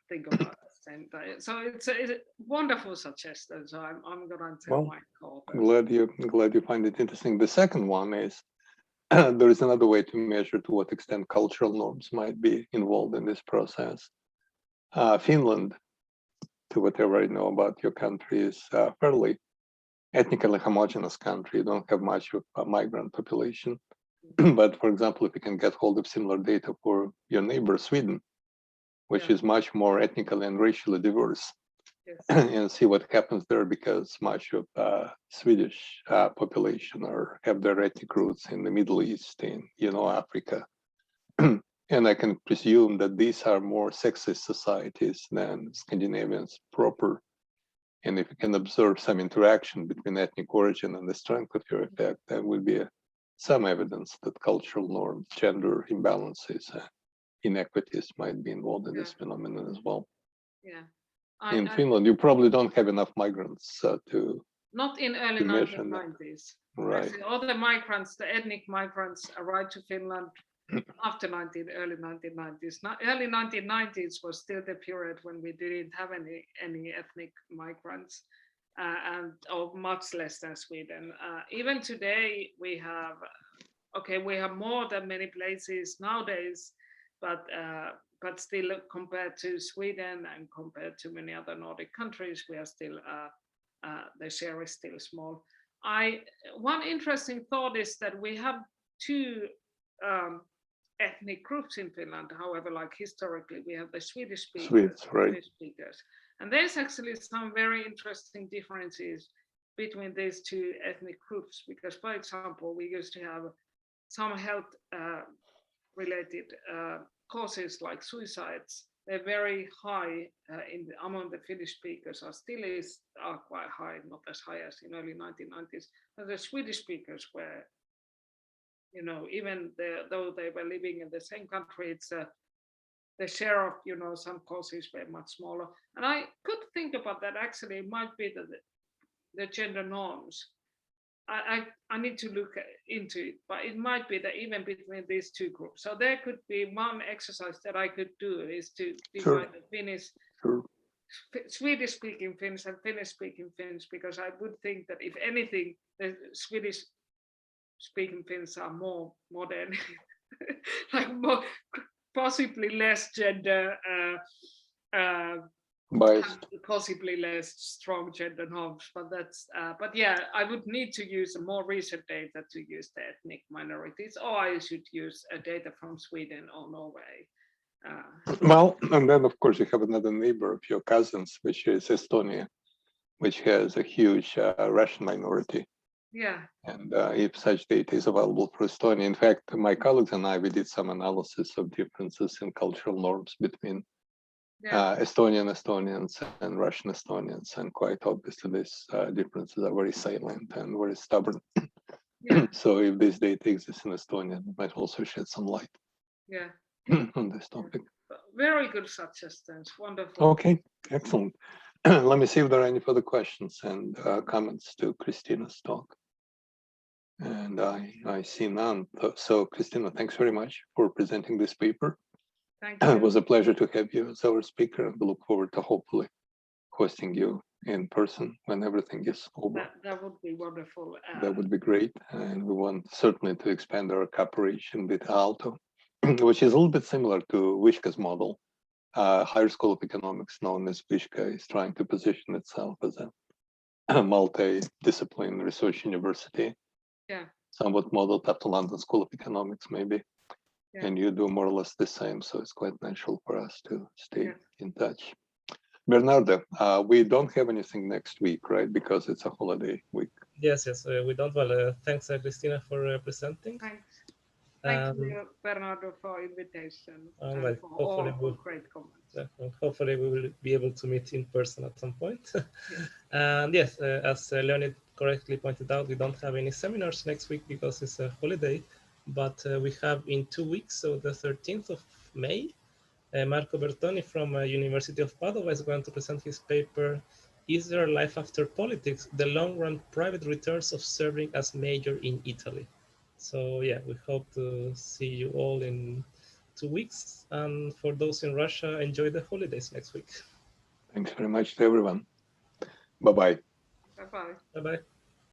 think about the same time. So it's a wonderful suggestion. So I'm gonna tell my co-authors. Glad you find it interesting. The second one is there is another way to measure to what extent cultural norms might be involved in this process. Finland, to whatever I know about your country, is fairly ethnically homogeneous country. You don't have much of a migrant population. But for example, if you can get hold of similar data for your neighbor Sweden, which is much more ethnically and racially diverse, and see what happens there, because much of Swedish population have their ethnic roots in the Middle East, in Africa. And I can presume that these are more sexist societies than Scandinavians proper. And if you can observe some interaction between ethnic origin and the strength of your effect, there will be some evidence that cultural norms, gender imbalances, inequities might be involved in this phenomenon as well. In Finland, you probably don't have enough migrants to not in early 1990s. Right. Actually, all the migrants, the ethnic migrants, arrived to Finland after early 1990s. Early 1990s was still the period when we didn't have any ethnic migrants, or much less than Sweden. Even today, we have more than many places nowadays, but still, compared to Sweden and compared to many other Nordic countries, we are still the share is still small. One interesting thought is that we have two ethnic groups in Finland. However, like historically, we have the Swedish speakers, Finnish speakers, and there's actually some very interesting differences between these two ethnic groups. Because, for example, we used to have some health related causes like suicides. They're very high among the Finnish speakers, are quite high, not as high as in early 1990s. But the Swedish speakers were, even though they were living in the same country, it's the share of some causes were much smaller. And I could think about that. Actually, it might be that the gender norms. I need to look into it, but it might be that even between these two groups. So there could be one exercise that I could do is to divide the Finnish, Swedish-speaking Finns and Finnish-speaking Finns, because I would think that if anything, the Swedish-speaking Finns are more modern, like possibly less gender biased, possibly less strong gender norms, but yeah, I would need to use more recent data to use the ethnic minorities, or I should use data from Sweden or Norway. Well, and then of course you have another neighbor of your cousins, which is Estonia, which has a huge Russian minority. Yeah. And if such data is available for Estonia, in fact, my colleagues and we did some analysis of differences in cultural norms between Estonians and Russian Estonians, and quite obviously these differences are very salient and very stubborn. So if this data exists in Estonia, it might also shed some light on this topic. Very good suggestions, wonderful. Okay, excellent. Let me see if there are any further questions and comments to Kristiina's talk. And I see none. So Kristiina, thanks very much for presenting this paper. Thank you. It was a pleasure to have you as our speaker, and we look forward to hopefully hosting you in person when everything is over. That would be wonderful. That would be great. And we want certainly to expand our cooperation with Aalto, which is a little bit similar to Wishka's model. Higher School of Economics, known as Wishka, is trying to position itself as a multi-discipline research university. Somewhat modeled after London School of Economics, maybe. And you do more or less the same, so it's quite natural for us to stay in touch. Bernardo, we don't have anything next week, right? Because it's a holiday week. Yes, we don't. Well, thanks, Kristiina, for presenting. Thanks. Thank you, Bernardo, for invitation and for all great comments. Hopefully we will be able to meet in person at some point. And yes, as Leonid correctly pointed out, we don't have any seminars next week because it's a holiday. But we have in 2 weeks, so the 13th of May, Marco Bertoni from University of Padova is going to present his paper is there life after politics? The long-run private returns of serving as major in Italy. So yeah, we hope to see you all in 2 weeks. And for those in Russia, enjoy the holidays next week. Thanks very much to everyone. Bye-bye. Bye-bye. Bye-bye.